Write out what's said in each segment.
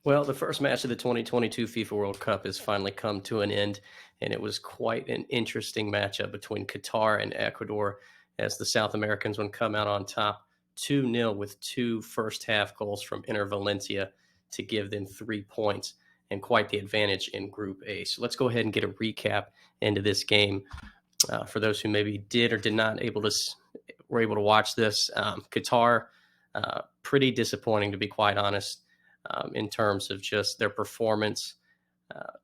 Well, the first match of the 2022 FIFA World Cup has finally come to an end, and it was quite an interesting matchup between Qatar and Ecuador as the South Americans would come out on top 2-0 with two first half goals from Inter Valencia to give them 3 points and quite the advantage in Group A. So let's go ahead and get a recap into this game. For those who maybe did or did not were able to watch this, Qatar, pretty disappointing to be quite honest in terms of just their performance,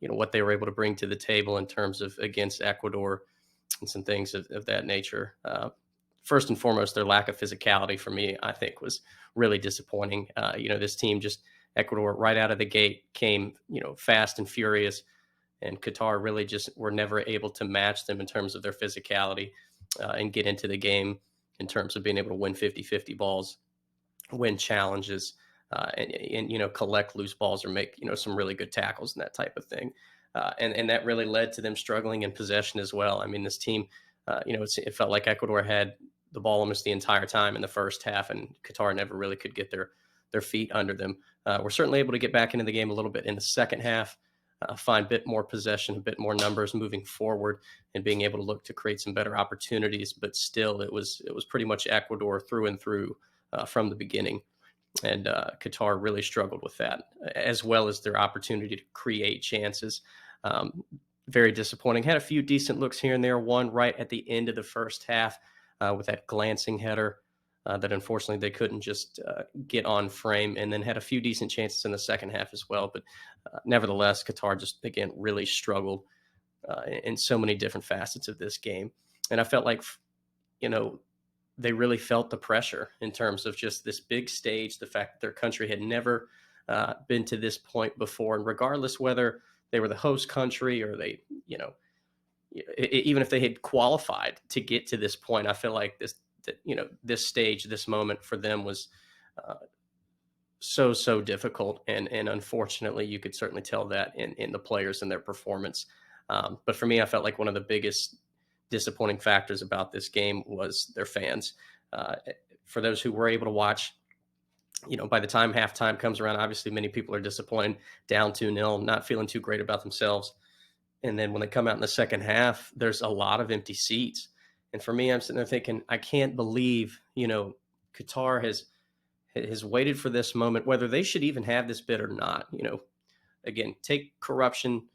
what they were able to bring to the table in terms of against Ecuador and some things of that nature. First and foremost, their lack of physicality for me, I think, was really disappointing. This team just Ecuador right out of the gate came, fast and furious, and Qatar really just were never able to match them in terms of their physicality and get into the game in terms of being able to win 50-50 balls, win challenges, and collect loose balls or make some really good tackles and that type of thing. And that really led to them struggling in possession as well. I mean, this team, it felt like Ecuador had the ball almost the entire time in the first half, and Qatar never really could get their feet under them. We're certainly able to get back into the game a little bit in the second half, find a bit more possession, a bit more numbers moving forward, and being able to look to create some better opportunities. But still, it was pretty much Ecuador through and through from the beginning. And Qatar really struggled with that, as well as their opportunity to create chances. Very disappointing. Had a few decent looks here and there. One right at the end of the first half with that glancing header that unfortunately they couldn't just get on frame, and then had a few decent chances in the second half as well. But nevertheless, Qatar just, again, really struggled in so many different facets of this game. And I felt like, they really felt the pressure in terms of just this big stage, the fact that their country had never been to this point before. And regardless whether they were the host country or they, even if they had qualified to get to this point, I feel like this stage, this moment for them was so difficult. And unfortunately, you could certainly tell that in the players and their performance. But for me, I felt like one of the biggest disappointing factors about this game was their fans. For those who were able to watch, by the time halftime comes around, obviously many people are disappointed, down 2-0, not feeling too great about themselves. And then when they come out in the second half, there's a lot of empty seats. And for me, I'm sitting there thinking, I can't believe, Qatar has waited for this moment, whether they should even have this bid or not. Again, take corruption,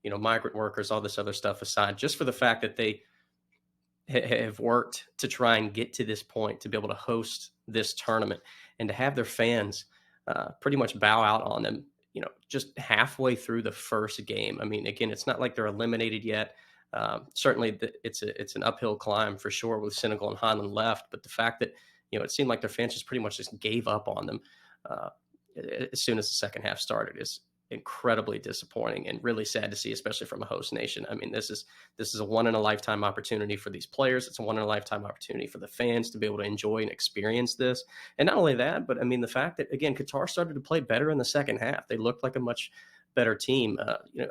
migrant workers, all this other stuff aside, just for the fact that they have worked to try and get to this point to be able to host this tournament and to have their fans pretty much bow out on them, just halfway through the first game. I mean, again, it's not like they're eliminated yet. Certainly it's an uphill climb for sure with Senegal and Highland left, but the fact that, it seemed like their fans just pretty much just gave up on them as soon as the second half started is incredibly disappointing and really sad to see, especially from a host nation. I mean, this is a one in a lifetime opportunity for these players. It's a one in a lifetime opportunity for the fans to be able to enjoy and experience this. And not only that, but I mean, the fact that, again, Qatar started to play better in the second half. They looked like a much better team.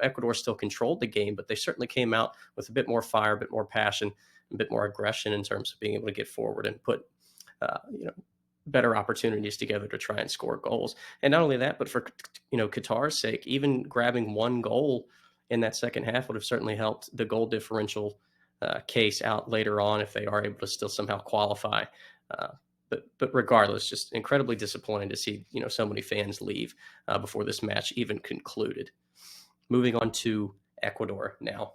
Ecuador still controlled the game, but they certainly came out with a bit more fire, a bit more passion, a bit more aggression in terms of being able to get forward and put, better opportunities together to try and score goals. And not only that, but for, Qatar's sake, even grabbing one goal in that second half would have certainly helped the goal differential case out later on if they are able to still somehow qualify. But regardless, just incredibly disappointing to see, so many fans leave before this match even concluded. Moving on to Ecuador now.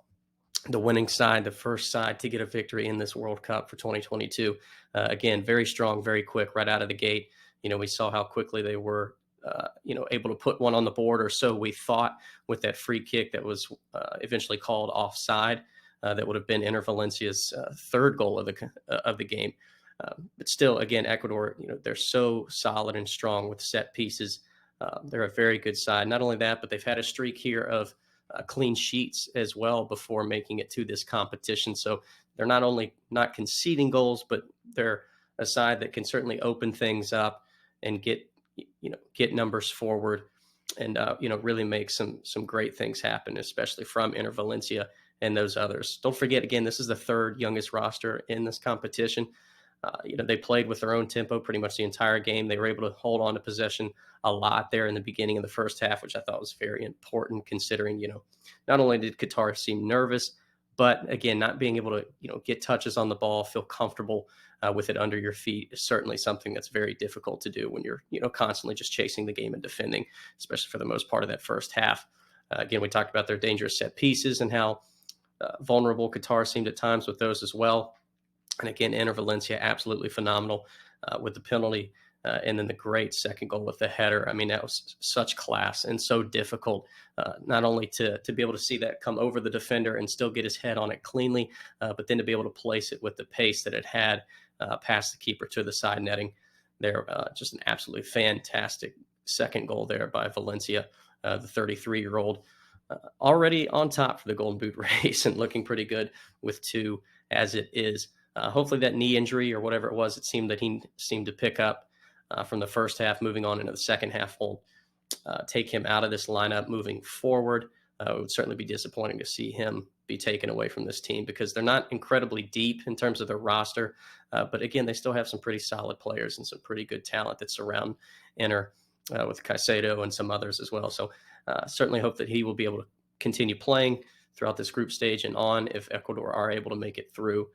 The winning side, the first side to get a victory in this World Cup for 2022. Again, very strong, very quick, right out of the gate. We saw how quickly they were, able to put one on the board, or so we thought, with that free kick that was eventually called offside. That would have been Inter Valencia's third goal of the game. But still, again, Ecuador, they're so solid and strong with set pieces. They're a very good side. Not only that, but they've had a streak here of clean sheets as well before making it to this competition. So they're not only not conceding goals, but they're a side that can certainly open things up and get numbers forward and, really make some great things happen, especially from Inter Valencia and those others. Don't forget, again, this is the third youngest roster in this competition. They played with their own tempo pretty much the entire game. They were able to hold on to possession a lot there in the beginning of the first half, which I thought was very important considering, not only did Qatar seem nervous, but again, not being able to, get touches on the ball, feel comfortable with it under your feet is certainly something that's very difficult to do when you're, constantly just chasing the game and defending, especially for the most part of that first half. Again, we talked about their dangerous set pieces and how vulnerable Qatar seemed at times with those as well. And again, Enter Valencia, absolutely phenomenal with the penalty. And then the great second goal with the header. I mean, that was such class and so difficult, not only to be able to see that come over the defender and still get his head on it cleanly, but then to be able to place it with the pace that it had past the keeper to the side netting. There, just an absolutely fantastic second goal there by Valencia, the 33-year-old, already on top for the Golden Boot race and looking pretty good with 2 as it is. Hopefully that knee injury or whatever it was, it seemed that he seemed to pick up from the first half, moving on into the second half, will take him out of this lineup moving forward. It would certainly be disappointing to see him be taken away from this team because they're not incredibly deep in terms of their roster. But again, they still have some pretty solid players and some pretty good talent that surround Enter with Caicedo and some others as well. So certainly hope that he will be able to continue playing throughout this group stage and on if Ecuador are able to make it through.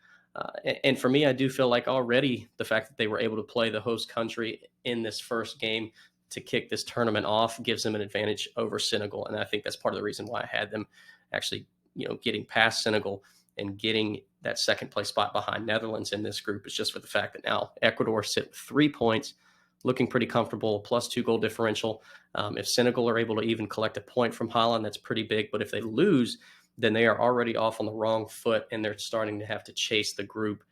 And for me, I do feel like already the fact that they were able to play the host country in this first game to kick this tournament off gives them an advantage over Senegal. And I think that's part of the reason why I had them actually, getting past Senegal and getting that second place spot behind Netherlands in this group is just for the fact that now Ecuador sit with 3 points, looking pretty comfortable, plus 2 goal differential. If Senegal are able to even collect a point from Holland, that's pretty big. But if they lose, then they are already off on the wrong foot and they're starting to have to chase the group,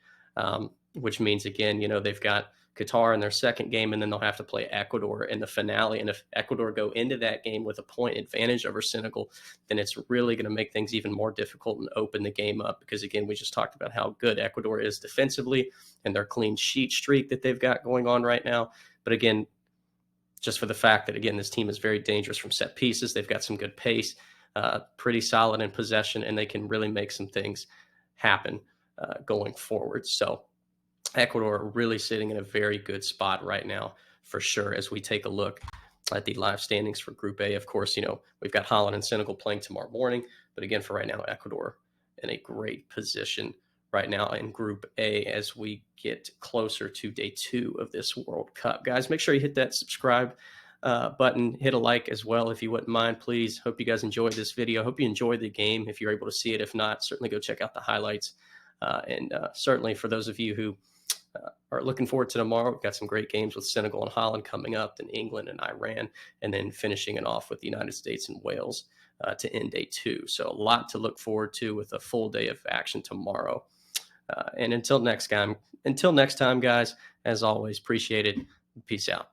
which means, again, they've got Qatar in their second game and then they'll have to play Ecuador in the finale. And if Ecuador go into that game with a point advantage over Senegal, then it's really going to make things even more difficult and open the game up because, again, we just talked about how good Ecuador is defensively and their clean sheet streak that they've got going on right now. But again, just for the fact that, again, this team is very dangerous from set pieces. They've got some good pace. Pretty solid in possession, and they can really make some things happen going forward. So Ecuador are really sitting in a very good spot right now for sure as we take a look at the live standings for Group A. Of course, we've got Holland and Senegal playing tomorrow morning. But again, for right now, Ecuador in a great position right now in Group A as we get closer to day 2 of this World Cup. Guys, make sure you hit that subscribe button, hit a like as well if you wouldn't mind, please. Hope you guys enjoyed this video. Hope you enjoyed the game if you're able to see it. If not, certainly go check out the highlights. And certainly for those of you who are looking forward to tomorrow, we've got some great games with Senegal and Holland coming up, then England and Iran, and then finishing it off with the United States and Wales to end day 2. So a lot to look forward to with a full day of action tomorrow. And until next time, guys, as always, appreciate it. Peace out.